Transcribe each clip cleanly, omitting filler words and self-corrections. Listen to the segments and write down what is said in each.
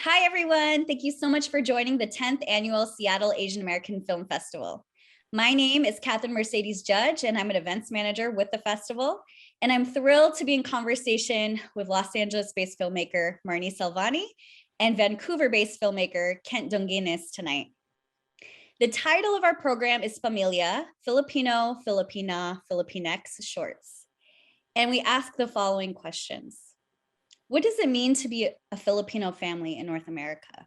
Hi, everyone. Thank you so much for joining the 10th Annual Seattle Asian American Film Festival. My name is Catherine Mercedes Judge, and I'm an events manager with the festival. And I'm thrilled to be in conversation with Los Angeles-based filmmaker Marnie Salvani and Vancouver-based filmmaker Kent Dunguines tonight. The title of our program is Pamilya, Filipino, Filipina, Filipinx shorts. And we ask the following questions. What does it mean to be a Filipino family in North America?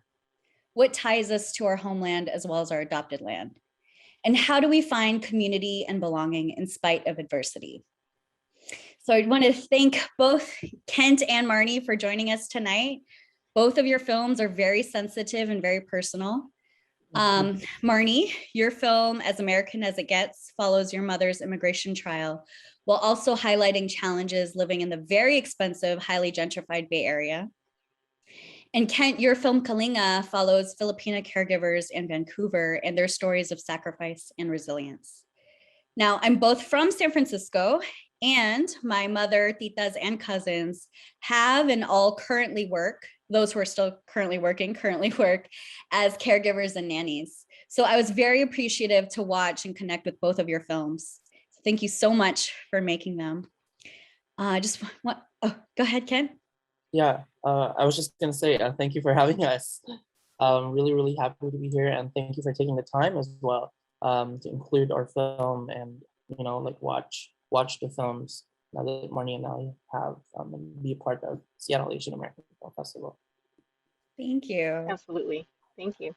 What ties us to our homeland as well as our adopted land? And how do we find community and belonging in spite of adversity? So I want to thank both Kent and Marnie for joining us tonight. Both of your films are very sensitive and very personal. Marnie, your film, As American as It Gets, follows your mother's immigration trial while also highlighting challenges living in the very expensive, highly gentrified Bay Area. And Kent, your film Kalinga follows Filipino caregivers in Vancouver and their stories of sacrifice and resilience. Now, I'm both from San Francisco, and my mother, titas, and cousins have and all currently work, those who are still currently work as caregivers and nannies. So I was very appreciative to watch and connect with both of your films. Thank you so much for making them. Go ahead, Ken. Yeah, I was just gonna say thank you for having us. Really happy to be here, and thank you for taking the time as well to include our film and watch the films now that Marnie and I have and be a part of Seattle Asian American Film Festival. Thank you. Absolutely. Thank you.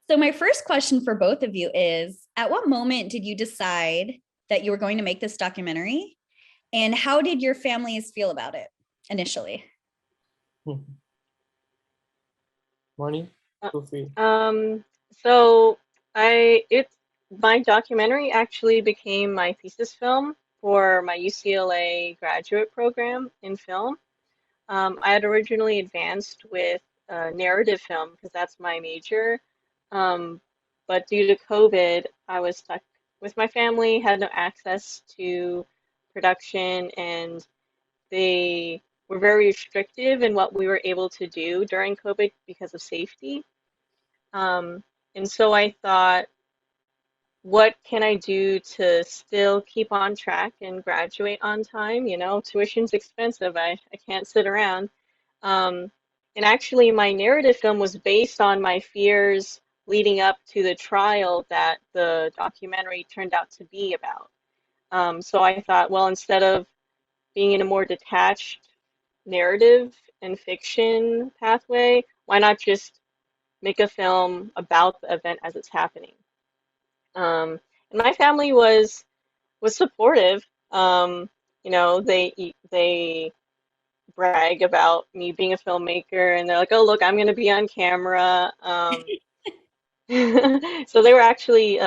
So my first question for both of you is, at what moment did you decide that you were going to make this documentary? And how did your families feel about it initially? Marnie, feel free. So my documentary actually became my thesis film for my UCLA graduate program in film. I had originally advanced with narrative film because that's my major. But due to COVID, I was stuck with my family, had no access to production, and they were very restrictive in what we were able to do during COVID because of safety. And so I thought, what can I do to still keep on track and graduate on time? You know, tuition's expensive. I can't sit around. And actually, my narrative film was based on my fears leading up to the trial that the documentary turned out to be about. So I thought, well, instead of being in a more detached narrative and fiction pathway, why not just make a film about the event as it's happening? And my family was supportive. They brag about me being a filmmaker, and they're like, "Oh, look, I'm going to be on camera." So they were actually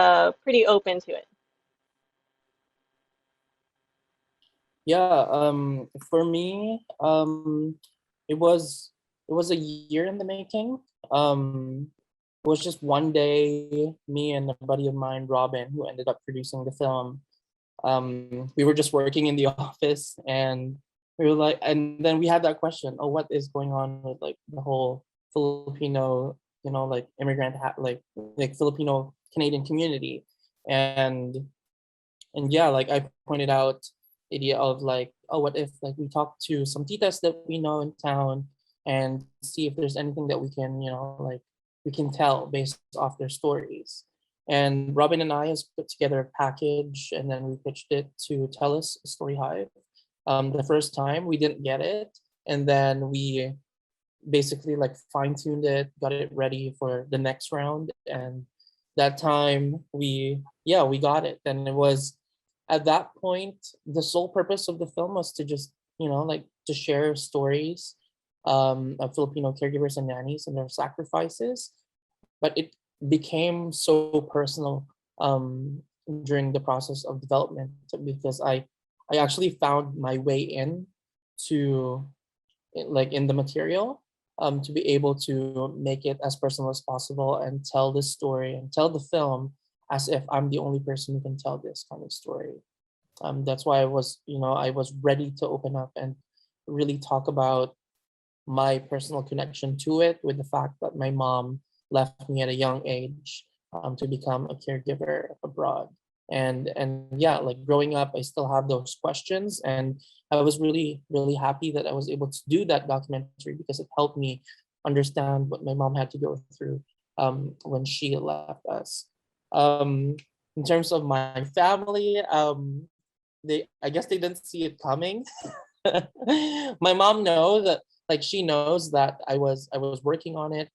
pretty open to it. Yeah, for me, it was a year in the making. It was just one day, me and a buddy of mine, Robin, who ended up producing the film. We were just working in the office, and we were like, and then we had that question: oh, what is going on with like the whole Filipino, like immigrant, like Filipino Canadian community, and yeah, like I pointed out the idea of like, oh, what if like we talk to some titas that we know in town and see if there's anything that we can, like we can tell based off their stories. And Robin and I has put together a package, and then we pitched it to TELUS Story Hive. The first time we didn't get it, and then we basically like fine-tuned it, got it ready for the next round, and that time we got it. And it was at that point the sole purpose of the film was to just like to share stories of Filipino caregivers and nannies and their sacrifices, but it became so personal during the process of development because I actually found my way in to like in the material to be able to make it as personal as possible and tell this story and tell the film as if I'm the only person who can tell this kind of story. That's why I was ready to open up and really talk about my personal connection to it with the fact that my mom left me at a young age to become a caregiver abroad. And yeah, like growing up, I still have those questions, and I was really happy that I was able to do that documentary because it helped me understand what my mom had to go through when she left us. Um, in terms of my family, they I guess they didn't see it coming. My mom knows that, like she knows that I was working on it,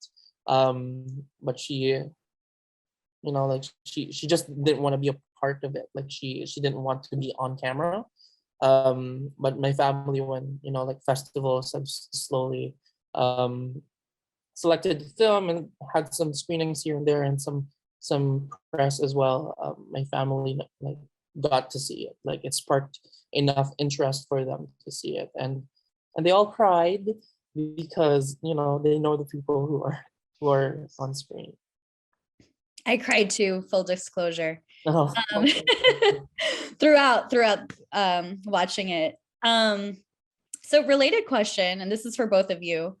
but like she just didn't want to be a part of it. Like she didn't want to be on camera. But my family, when like festivals have slowly um selected the film and had some screenings here and there and some press as well, my family like got to see it. Like it sparked enough interest for them to see it, and they all cried because they know the people who are on screen. I cried too, full disclosure. Oh, Um, throughout watching it. So related question, and this is for both of you.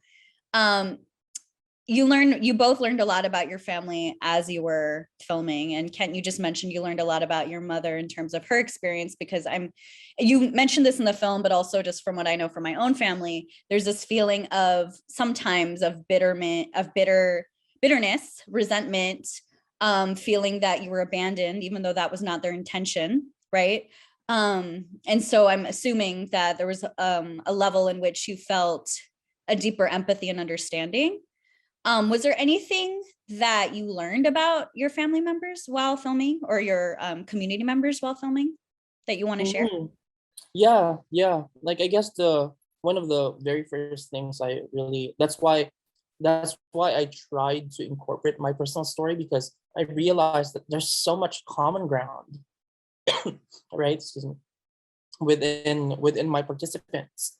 You both learned a lot about your family as you were filming, and Kent, you just mentioned you learned a lot about your mother in terms of her experience, because you mentioned this in the film, but also just from what I know from my own family, there's this feeling of sometimes of bitterness, resentment, feeling that you were abandoned, even though that was not their intention, right? And so I'm assuming that there was a level in which you felt a deeper empathy and understanding. Was there anything that you learned about your family members while filming, or your community members while filming, that you want to share? Yeah. Like I guess the one of the very first things that's why I tried to incorporate my personal story, because I realized that there's so much common ground, right? Excuse me, within my participants.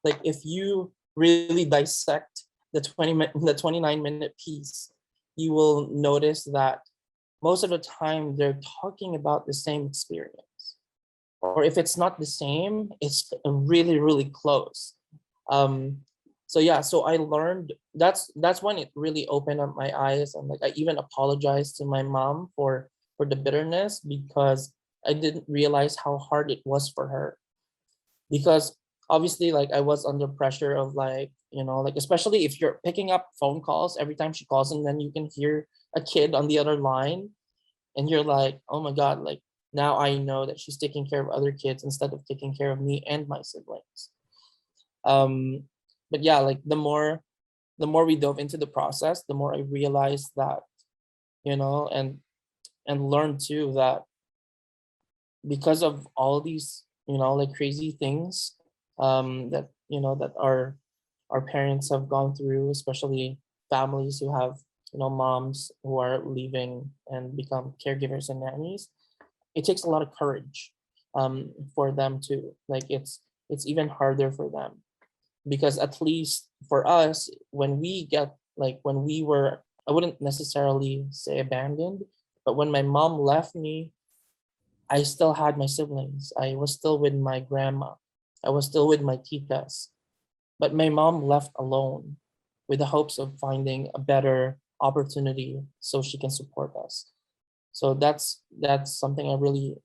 Like if you really dissect the 29-minute piece, you will notice that most of the time they're talking about the same experience, or if it's not the same, it's really close. So yeah, so I learned that's when it really opened up my eyes, and like I even apologized to my mom for the bitterness, because I didn't realize how hard it was for her, because obviously like I was under pressure of like like especially if you're picking up phone calls every time she calls, and then you can hear a kid on the other line, and you're like, oh my god, like now I know that she's taking care of other kids instead of taking care of me and my siblings. um but yeah, like the more we dove into the process, the more I realized that, and learned too that because of all these like crazy things that that our parents have gone through, especially families who have moms who are leaving and become caregivers and nannies, it takes a lot of courage for them to, like, it's even harder for them, because at least for us, when we get, like, when we were, I wouldn't necessarily say abandoned, but when my mom left me, I still had my siblings. I was still with my grandma. I was still with my titas. But my mom left alone with the hopes of finding a better opportunity so she can support us. So that's something I really,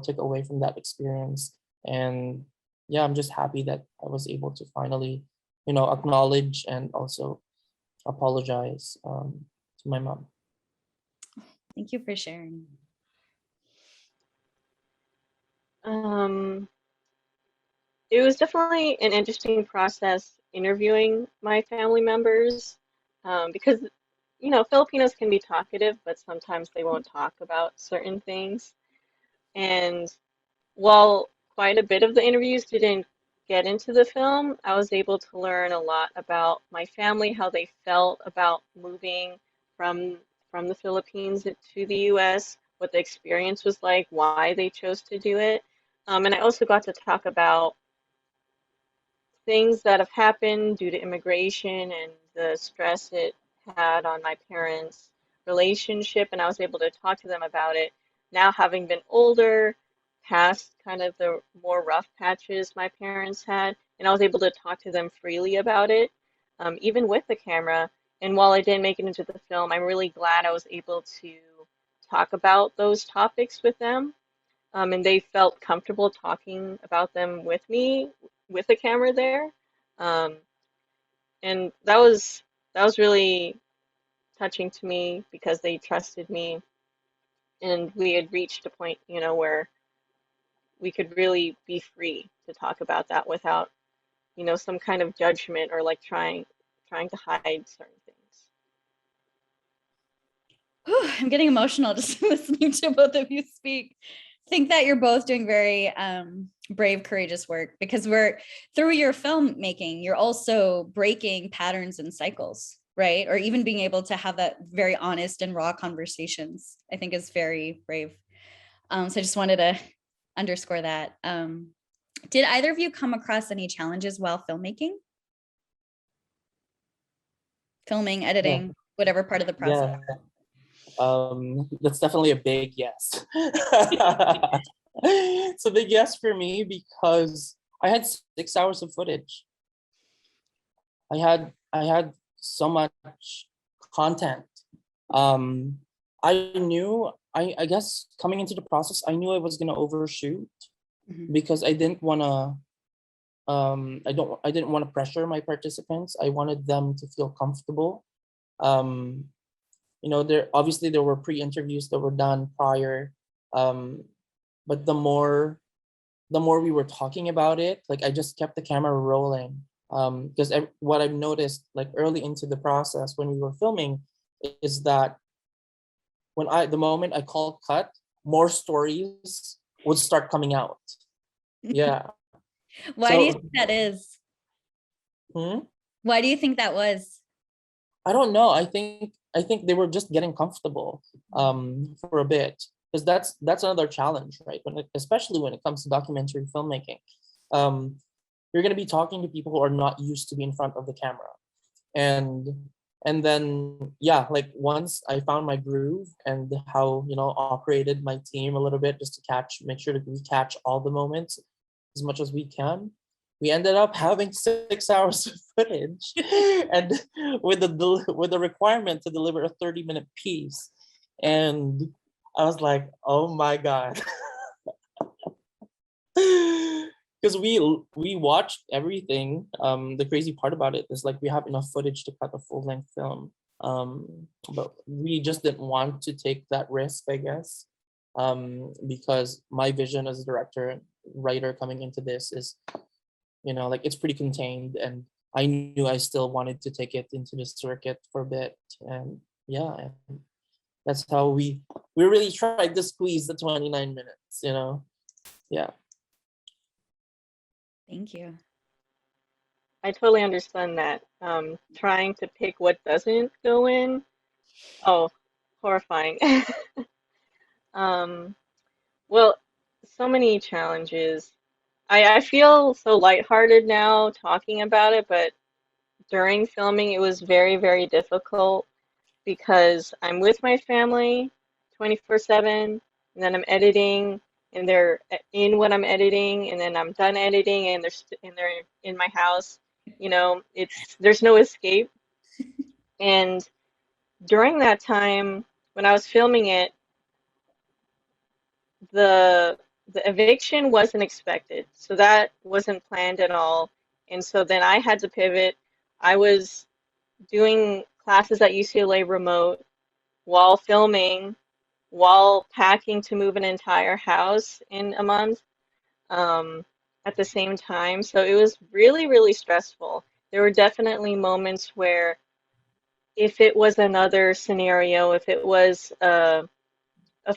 took away from that experience. And yeah, I'm just happy that I was able to finally, acknowledge and also apologize to my mom. Thank you for sharing. It was definitely an interesting process interviewing my family members, because, Filipinos can be talkative, but sometimes they won't talk about certain things. And while quite a bit of the interviews didn't get into the film, I was able to learn a lot about my family, how they felt about moving from from the Philippines to the US, what the experience was like, why they chose to do it. And I also got to talk about things that have happened due to immigration and the stress it had on my parents' relationship, and I was able to talk to them about it. Now, having been older, past kind of the more rough patches my parents had, and I was able to talk to them freely about it. even with the camera. And while I didn't make it into the film, I'm really glad I was able to talk about those topics with them. And they felt comfortable talking about them with me with the camera there. Um, and that was really touching to me because they trusted me, and we had reached a point, where we could really be free to talk about that without, some kind of judgment or like trying to hide certain things. Whew, I'm getting emotional just listening to both of you speak. Think that you're both doing very brave, courageous work, because through your filmmaking, you're also breaking patterns and cycles, right? Or even being able to have that very honest and raw conversations, I think is very brave. So I just wanted to underscore that. Did either of you come across any challenges while filmmaking? Filming, editing, whatever part of the process? Yeah. That's definitely a big yes. It's a big yes for me because I had 6 hours of footage. I had so much content. I guess coming into the process, I knew I was gonna overshoot because I didn't wanna I didn't want to pressure my participants. I wanted them to feel comfortable. Um, there were pre-interviews that were done prior, but the more we were talking about it, like I just kept the camera rolling. Because what I've noticed, like early into the process when we were filming, is that the moment I call cut, more stories would start coming out. Yeah. Why do you think that is? Hmm? Why do you think that was? I don't know. I think they were just getting comfortable for a bit, because that's another challenge, right? Especially when it comes to documentary filmmaking, um, you're gonna be talking to people who are not used to be in front of the camera, and then yeah, like once I found my groove and how operated my team a little bit just to make sure that we catch all the moments as much as we can. We ended up having 6 hours of footage, and with the requirement to deliver a 30-minute piece, and I was like, oh my god, because we watched everything. The crazy part about it is like we have enough footage to cut a full-length film, but we just didn't want to take that risk, I guess, because my vision as a director and writer coming into this is, like it's pretty contained, and I knew I still wanted to take it into the circuit for a bit, and yeah, and that's how we really tried to squeeze the 29 minutes. Yeah. Thank you. I totally understand that. Trying to pick what doesn't go in, oh, horrifying. Um, well, so many challenges. I feel so lighthearted now talking about it, but during filming it was very, very difficult because I'm with my family 24/7, and then I'm editing, and they're in what I'm editing, and then I'm done editing, and they're in my house. There's no escape. And during that time, when I was filming it, the the eviction wasn't expected, so that wasn't planned at all. And so then I had to pivot. I was doing classes at UCLA remote while filming, while packing to move an entire house in a month, um, at the same time. So it was really, really stressful. There were definitely moments where if it was another scenario, if it was a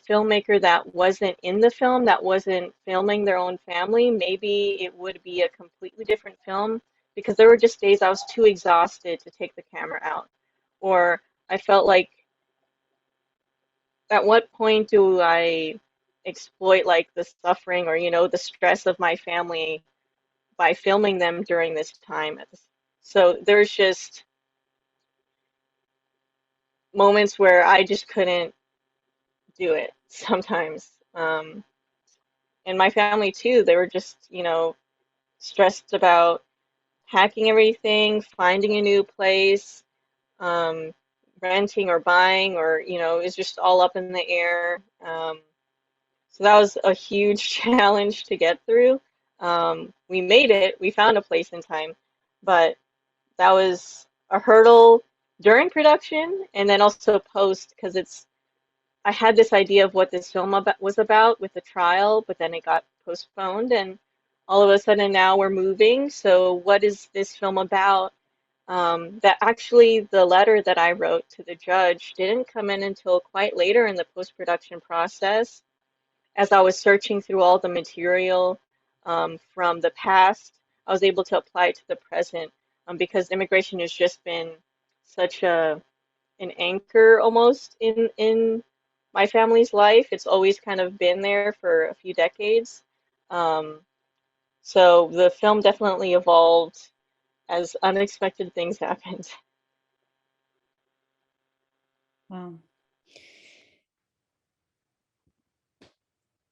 filmmaker that wasn't in the film, that wasn't filming their own family, maybe it would be a completely different film, because there were just days I was too exhausted to take the camera out. Or I felt like, at what point do I exploit like the suffering or the stress of my family by filming them during this time? So there's just moments where I just couldn't do it sometimes. And my family too, they were just, stressed about packing everything, finding a new place, um, renting or buying, or it's just all up in the air. So that was a huge challenge to get through. We made it. We found a place in time, but that was a hurdle during production and then also post because I had this idea of what this film was about with the trial, but then it got postponed and all of a sudden now we're moving. So what is this film about? That actually the letter that I wrote to the judge didn't come in until quite later in the post-production process as I was searching through all the material from the past. I was able to apply it to the present because immigration has just been such an anchor almost in my family's life. It's always kind of been there for a few decades. Um, so the film definitely evolved as unexpected things happened. Wow.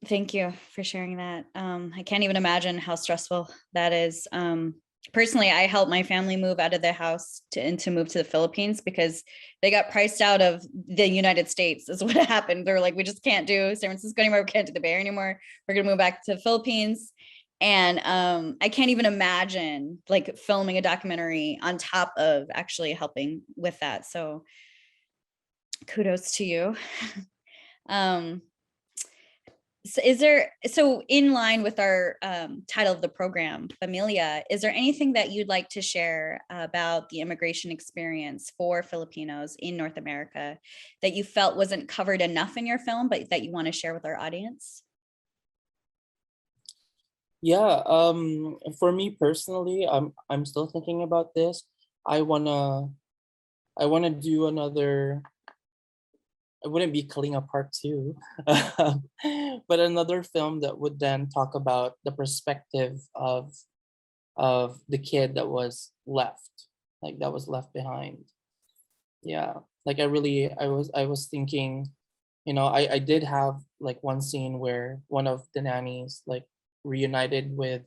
Thank you for sharing that. I can't even imagine how stressful that is. Personally, I helped my family move out of the house to move to the Philippines because they got priced out of the United States is what happened. They're like, we just can't do San Francisco anymore. We can't do the Bay Area anymore. We're going to move back to the Philippines. And I can't even imagine like filming a documentary on top of actually helping with that. So kudos to you. So in line with our title of the program, Pamilya, is there anything that you'd like to share about the immigration experience for Filipinos in North America that you felt wasn't covered enough in your film, but that you want to share with our audience? Yeah, for me personally, I'm still thinking about this. I wanna do another. It wouldn't be Kalinga Part 2, but another film that would then talk about the perspective of the kid that was left, like that was left behind. Yeah, like I was thinking, I did have like one scene where one of the nannies like reunited with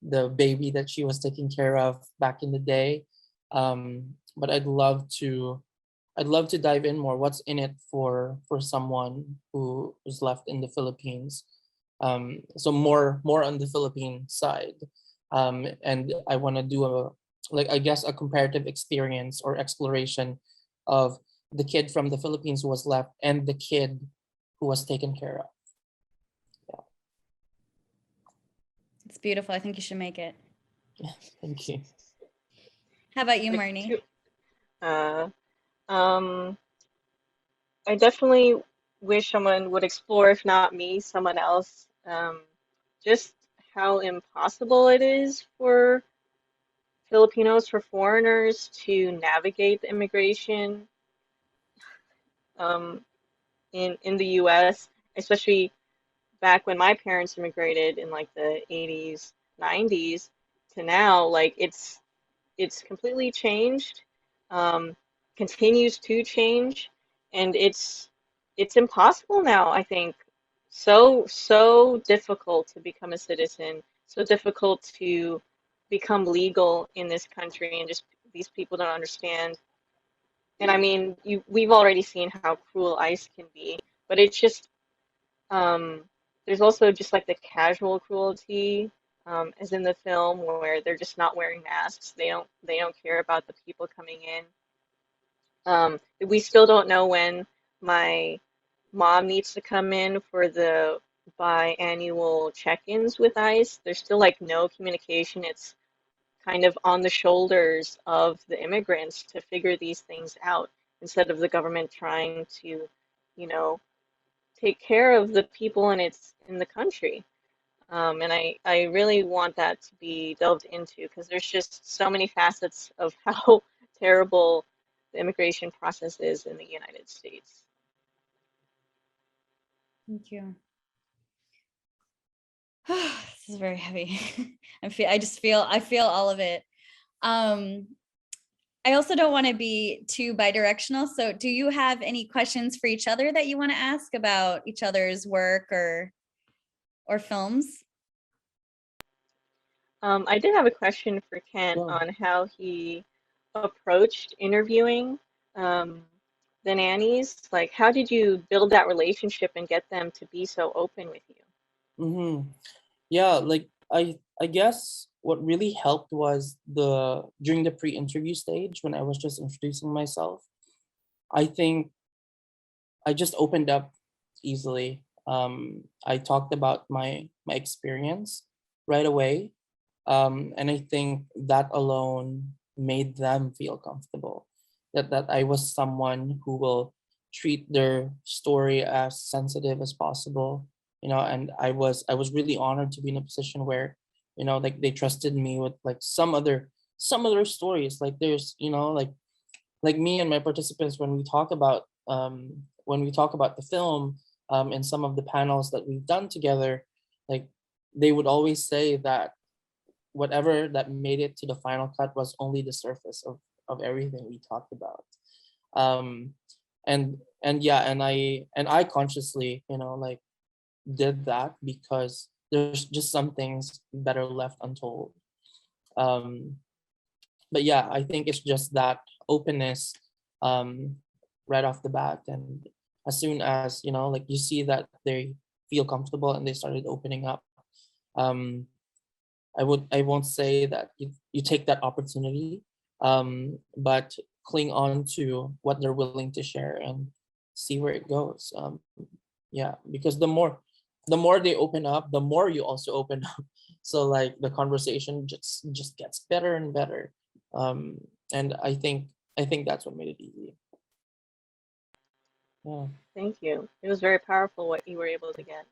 the baby that she was taking care of back in the day. But I'd love to dive in more. What's in it for someone who is left in the Philippines? So more on the Philippine side, and I want to do a like I guess a comparative experience or exploration of the kid from the Philippines who was left and the kid who was taken care of. Yeah, It's beautiful. I think you should make it. thank you. How about you, Like Marnie? two, uh, um, I definitely wish someone would explore, if not me, someone else, just how impossible it is for Filipinos, for foreigners to navigate the immigration um, in the U.S., especially back when my parents immigrated in like the 80s, 90s to now. Like it's completely changed, um, continues to change, and it's impossible now, I think. So difficult to become a citizen, so difficult to become legal in this country, and just these people don't understand. And I mean, we've already seen how cruel ICE can be, but it's just um, there's also just like the casual cruelty, as in the film, where they're just not wearing masks. They don't care about the people coming in. We still don't know when my mom needs to come in for the biannual check-ins with ICE. There's still like no communication. It's kind of on the shoulders of the immigrants to figure these things out instead of the government trying to, you know, take care of the people in the country. And I really want that to be delved into because there's just so many facets of how terrible the immigration process is in the United States. Thank you. This is very heavy. I feel all of it. I also don't want to be too bidirectional. So do you have any questions for each other that you want to ask about each other's work or films? I did have a question for Kent Yeah. on how he approached interviewing the nannies. Like, how did you build that relationship and get them to be so open with you? Mm-hmm. Yeah, like I guess what really helped was the during the pre-interview stage when I was just introducing myself. I think I just opened up easily. I talked about my experience right away, and I think that alone made them feel comfortable. That I was someone who will treat their story as sensitive as possible, and I was really honored to be in a position where, like they trusted me with like some other stories. Like there's, like me and my participants when we talk about the film, in some of the panels that we've done together, like they would always say that whatever that made it to the final cut was only the surface of everything we talked about. um and yeah, and I consciously, like did that because there's just some things that are left untold. um but yeah, I think it's just that openness, um right off the bat. And as soon as, like you see that they feel comfortable and they started opening up, um I won't say that you take that opportunity, but cling on to what they're willing to share and see where it goes. Yeah, because the more they open up, the more you also open up. So like the conversation just gets better and better. Um, and I think that's what made it easy. Yeah, Thank you. It was very powerful what you were able to get.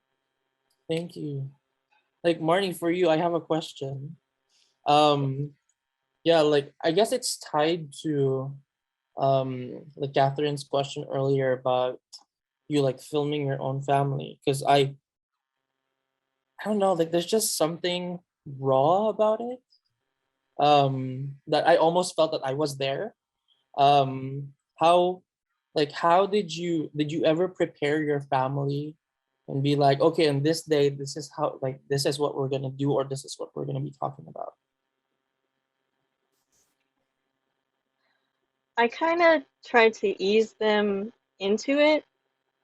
thank you. Like Marnie, for you, I have a question. Um, yeah, like I guess it's tied to like Catherine's question earlier about you like filming your own family, because I don't know, like there's just something raw about it, that I almost felt that I was there. How, like how did you ever prepare your family and be like, okay, on this day, this is how, like this is what we're gonna do, or this is what we're gonna be talking about? I kind of tried to ease them into it.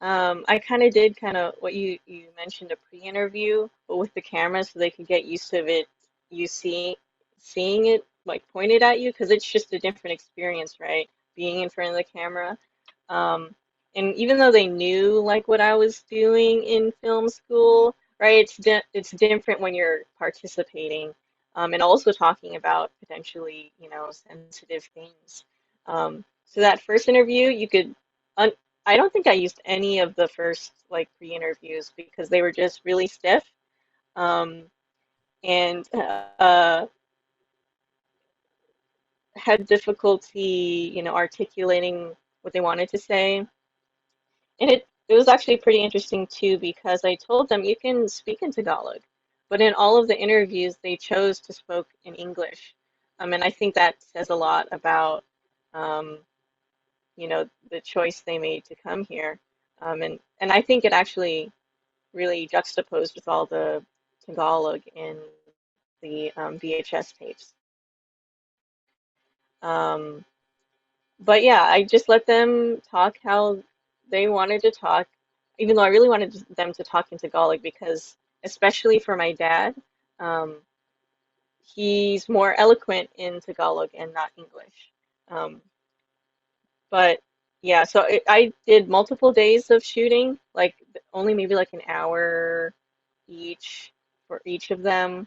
I kind of did kind of what you mentioned, a pre-interview, but with the camera, so they could get used to it. You seeing it like pointed at you, because it's just a different experience, right? Being in front of the camera. Um, and even though they knew like what I was doing in film school, right? It's different when you're participating, and also talking about potentially, sensitive things. So that first interview, you could. I don't think I used any of the first like pre-interviews because they were just really stiff, um, and had difficulty, articulating what they wanted to say. And it was actually pretty interesting too because I told them you can speak in Tagalog, but in all of the interviews they chose to speak in English. And I think that says a lot about um, the choice they made to come here. And I think it actually really juxtaposed with all the Tagalog in the VHS tapes. Um, but yeah, I just let them talk how they wanted to talk, even though I really wanted them to talk in Tagalog because, especially for my dad, um, he's more eloquent in Tagalog and not English. Um, but yeah, so I did multiple days of shooting, like only maybe like an hour each for each of them.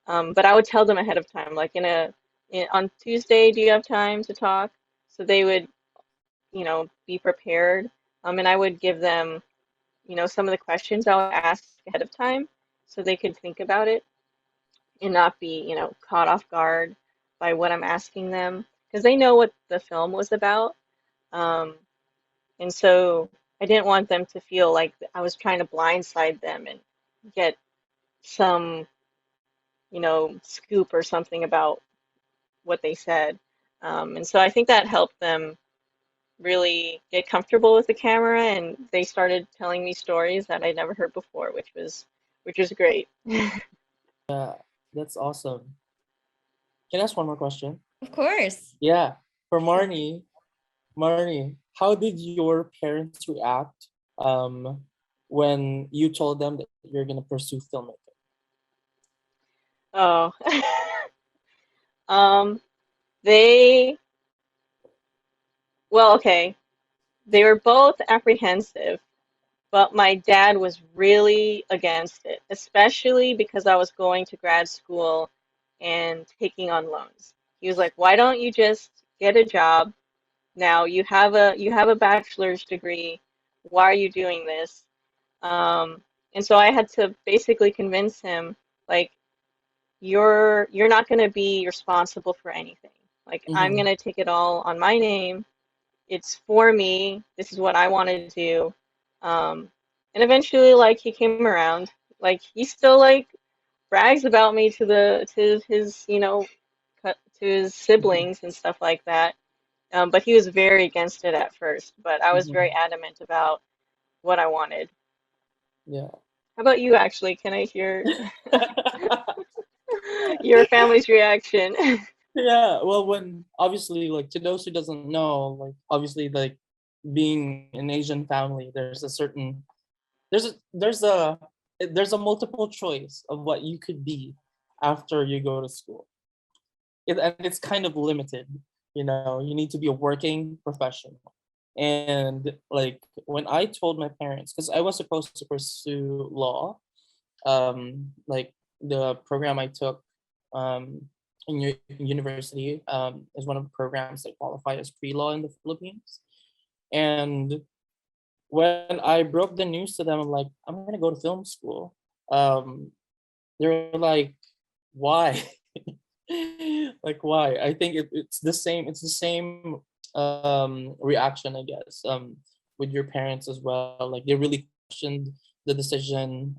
But I would tell them ahead of time, like on Tuesday, do you have time to talk? So they would, be prepared. And I would give them, some of the questions I would ask ahead of time so they could think about it and not be, caught off guard by what I'm asking them because they know what the film was about. Um, and so I didn't want them to feel like I was trying to blindside them and get some, scoop or something about what they said. And so I think that helped them really get comfortable with the camera, and they started telling me stories that I'd never heard before, which was great. Yeah. That's awesome. Can I ask one more question? Of course. Yeah. For Marnie, how did your parents react when you told them that you're gonna pursue filmmaking? Oh, um, they, well, okay. They were both apprehensive, but my dad was really against it, especially because I was going to grad school and taking on loans. He was like, "Why don't you just get a job? Now you have a bachelor's degree. Why are you doing this?" Um, and so I had to basically convince him, like, you're not going to be responsible for anything. Like, I'm Mm-hmm. going to take it all on my name. It's for me. This is what I want to do. Um, and eventually, like, he came around. Like, he still like brags about me to his to his siblings and stuff like that. But he was very against it at first. But I was very Mm-hmm. adamant about what I wanted. Yeah. How about you, actually? Can I hear your family's reaction? Yeah, well, when obviously, like, to those who doesn't know, like, obviously, like, being an Asian family, there's a there's a multiple choice of what you could be after you go to school. And it's kind of limited. You need to be a working professional. And like when I told my parents, because I was supposed to pursue law, like the program I took in university is one of the programs that qualify as pre-law in the Philippines. And when I broke the news to them, I'm like, I'm gonna go to film school. They were like, why? Like why? I think it's the same. It's the same reaction, I guess, with your parents as well. Like they really questioned the decision.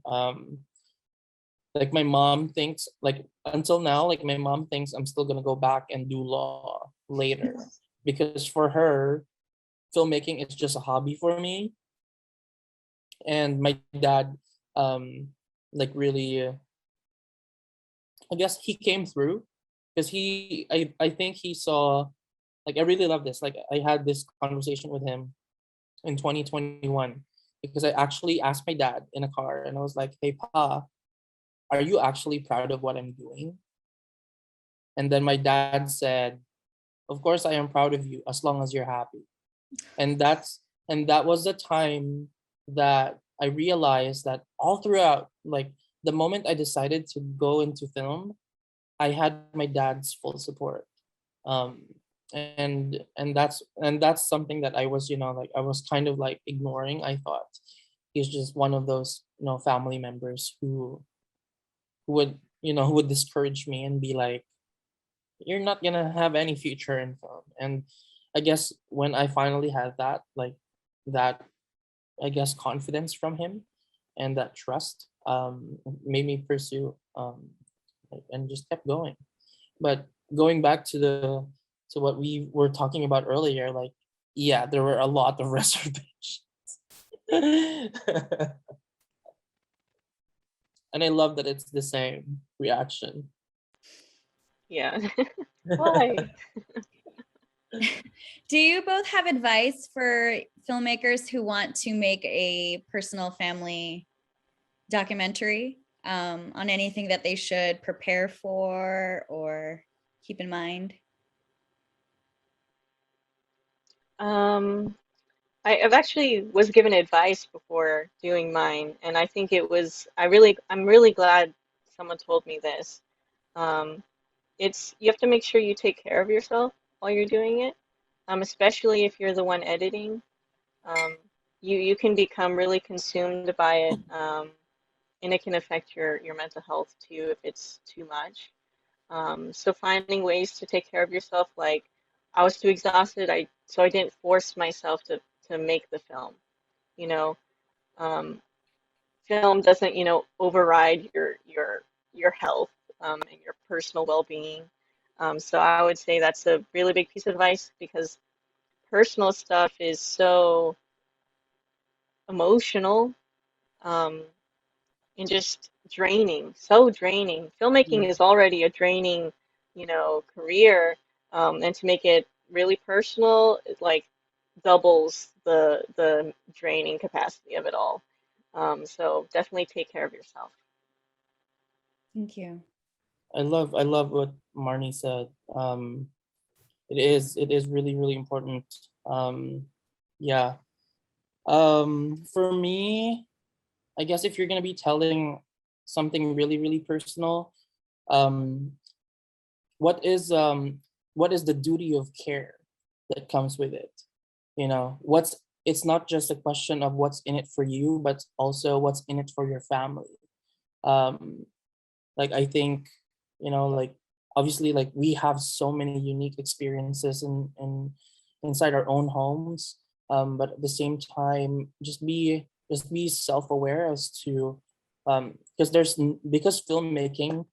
Like my mom thinks, like until now, like my mom thinks I'm still gonna go back and do law later because for her, filmmaking is just a hobby for me. And my dad, um, like really, I guess he came through because I think he saw, like I really love this. Like I had this conversation with him in 2021 because I actually asked my dad in a car and I was like, "Hey, Pa, are you actually proud of what I'm doing?" And then my dad said, "Of course I am proud of you as long as you're happy." And that was the time that I realized that all throughout, like the moment I decided to go into film, I had my dad's full support. Um and that's something that I was, like I was kind of like ignoring. I thought he's just one of those, family members who would discourage me and be like, you're not gonna have any future in film. And I guess when I finally had that, like that, I guess, confidence from him and that trust, made me pursue, like, and just kept going. But going back to what we were talking about earlier, like yeah, there were a lot of reservations. And I love that it's the same reaction. Yeah. Why? Do you both have advice for filmmakers who want to make a personal family documentary, on anything that they should prepare for or keep in mind? Um, I've actually was given advice before doing mine, and I think I'm really glad someone told me this. Um, you have to make sure you take care of yourself while you're doing it, especially if you're the one editing. Um, you can become really consumed by it, and it can affect your mental health too if it's too much. So finding ways to take care of yourself, like I was too exhausted, so I didn't force myself to make the film. You know, um, film doesn't, override your health, and your personal well-being. So I would say that's a really big piece of advice because personal stuff is so emotional. Um, and just draining, so draining. Yeah. Filmmaking is already a draining, career, and to make it really personal, it like doubles the draining capacity of it all. So definitely take care of yourself. Thank you. I love what Marnie said. It is really really important. Yeah. For me, I guess if you're gonna be telling something really really personal, um, what is um what is the duty of care that comes with it? What's it's not just a question of what's in it for you, but also what's in it for your family. Um, like I think, like obviously like we have so many unique experiences in inside our own homes. But at the same time, just be self-aware as to because filmmaking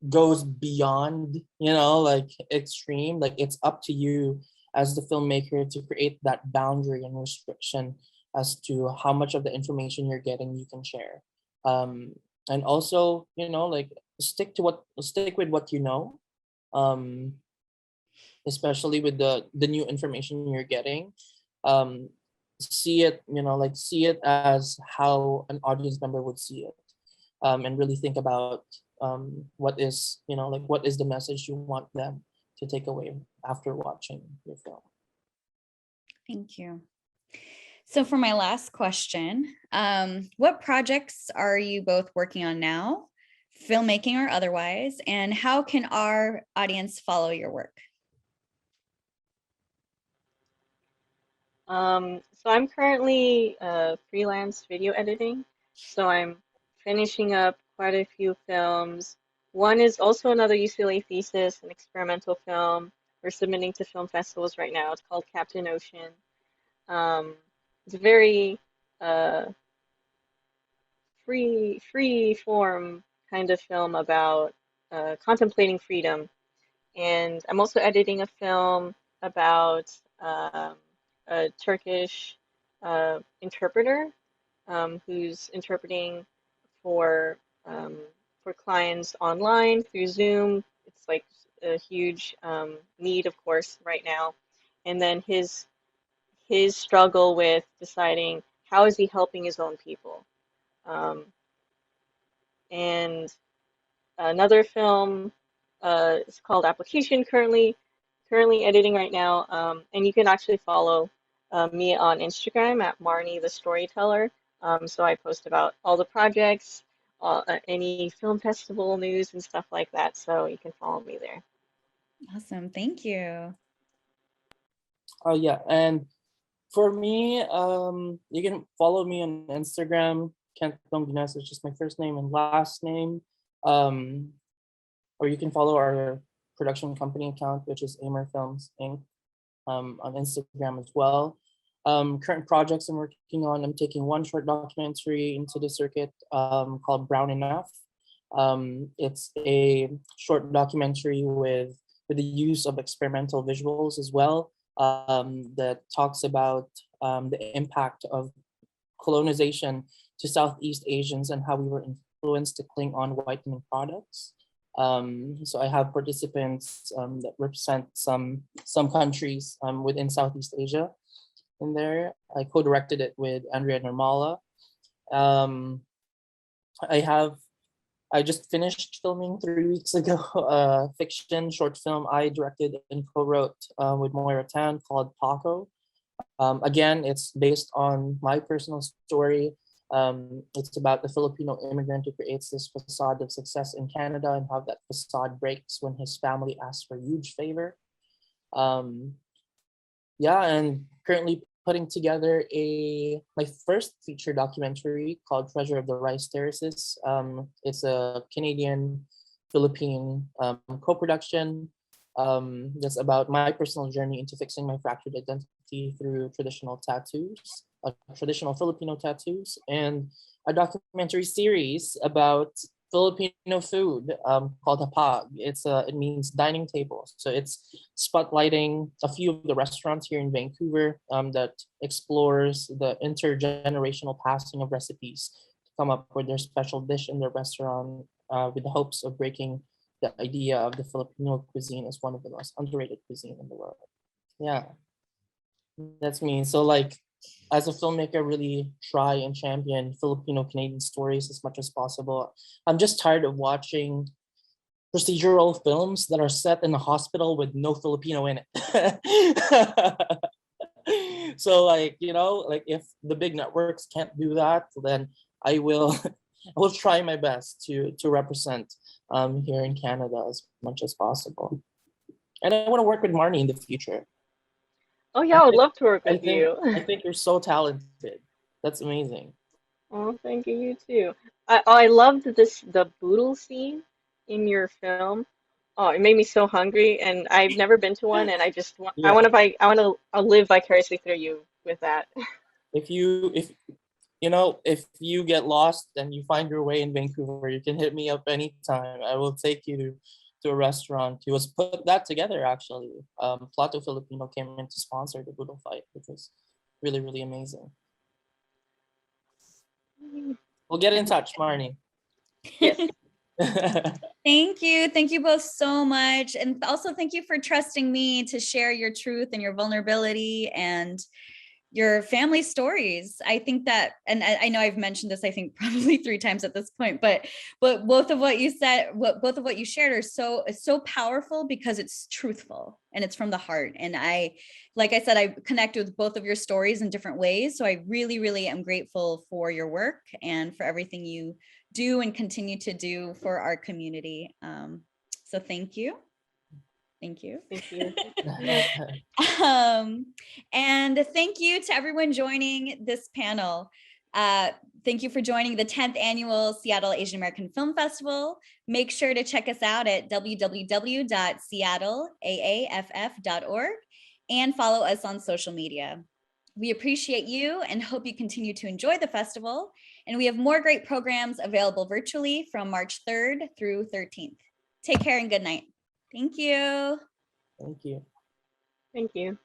goes beyond like extreme, like it's up to you as the filmmaker to create that boundary and restriction as to how much of the information you're getting you can share. And also like stick with what you know, um especially with the new information you're getting. um see it as how an audience member would see it, and really think about what is the message you want them to take away after watching your film. Thank you. So for my last question, what projects are you both working on now, filmmaking or otherwise, and how can our audience follow your work? So I'm currently freelance video editing. So I'm finishing up quite a few films. One is also another UCLA thesis, an experimental film. We're submitting to film festivals right now. It's called Captain Ocean. Um, it's a very uh, free form kind of film about contemplating freedom. And I'm also editing a film about um, a Turkish interpreter who's interpreting for um, for clients online through Zoom. It's like a huge need, of course, right now. And then his struggle with deciding how is he helping his own people. Um, and another film is called Application, currently editing right now. And you can actually follow me on Instagram at Marnie the Storyteller. So I post about all the projects, any film festival news and stuff like that. So you can follow me there. Awesome. Thank you. Oh yeah, and for me, you can follow me on Instagram, Kent Longines, which is my first name and last name. um or you can follow our production company account, which is Aimer Films Inc., on Instagram as well. Current projects I'm working on, I'm taking one short documentary into the circuit, called Brown Enough. It's a short documentary with the use of experimental visuals as well, that talks about the impact of colonization to Southeast Asians and how we were influenced to cling on whitening products. So I have participants that represent some countries within Southeast Asia in there. I co-directed it with Andrea Normala. Um, I have I just finished filming 3 weeks ago a fiction short film I directed and co-wrote with Moira Tan called Paco. Again, it's based on my personal story. It's about the Filipino immigrant who creates this facade of success in Canada and how that facade breaks when his family asks for a huge favor. Um, yeah, and currently putting together my first feature documentary called Treasure of the Rice Terraces. It's a Canadian Philippine co-production, that's about my personal journey into fixing my fractured identity through traditional Filipino tattoos, and a documentary series about Filipino food, called Hapag. It means dining table. So it's spotlighting a few of the restaurants here in Vancouver, that explores the intergenerational passing of recipes come up with their special dish in their restaurant with the hopes of breaking the idea of the Filipino cuisine as one of the most underrated cuisine in the world. Yeah, that's me. So like, as a filmmaker, really try and champion Filipino Canadian stories as much as possible. I'm just tired of watching procedural films that are set in a hospital with no Filipino in it. So like, like if the big networks can't do that, then I will I will try my best to represent here in Canada as much as possible. And I want to work with Marnie in the future. Oh I yeah, I would think love to work I with think you. I think you're so talented. That's amazing. Oh, thank you, you too. I loved the boodle scene in your film. Oh, it made me so hungry, and I've never been to one, and I Yeah. want to I want to live vicariously through you with that. If you get lost and you find your way in Vancouver, you can hit me up anytime. I will take you to a restaurant. He was put that together actually. Plato Filipino came in to sponsor the Boodle fight, which was really, really amazing. We'll get in touch, Marnie. Yes. Thank you. Thank you both so much. And also thank you for trusting me to share your truth and your vulnerability and your family stories. I think that, and I know I've mentioned this, I think probably 3 times at this point, but both of what you said, both of what you shared are so powerful because it's truthful and it's from the heart. And like I said, I connect with both of your stories in different ways. So I really, really am grateful for your work and for everything you do and continue to do for our community. So thank you. Thank you. Thank you. And thank you to everyone joining this panel. Thank you for joining the 10th annual Seattle Asian American Film Festival. Make sure to check us out at www.seattleaaff.org and follow us on social media. We appreciate you and hope you continue to enjoy the festival. And we have more great programs available virtually from March 3rd through 13th. Take care and good night. Thank you. Thank you. Thank you.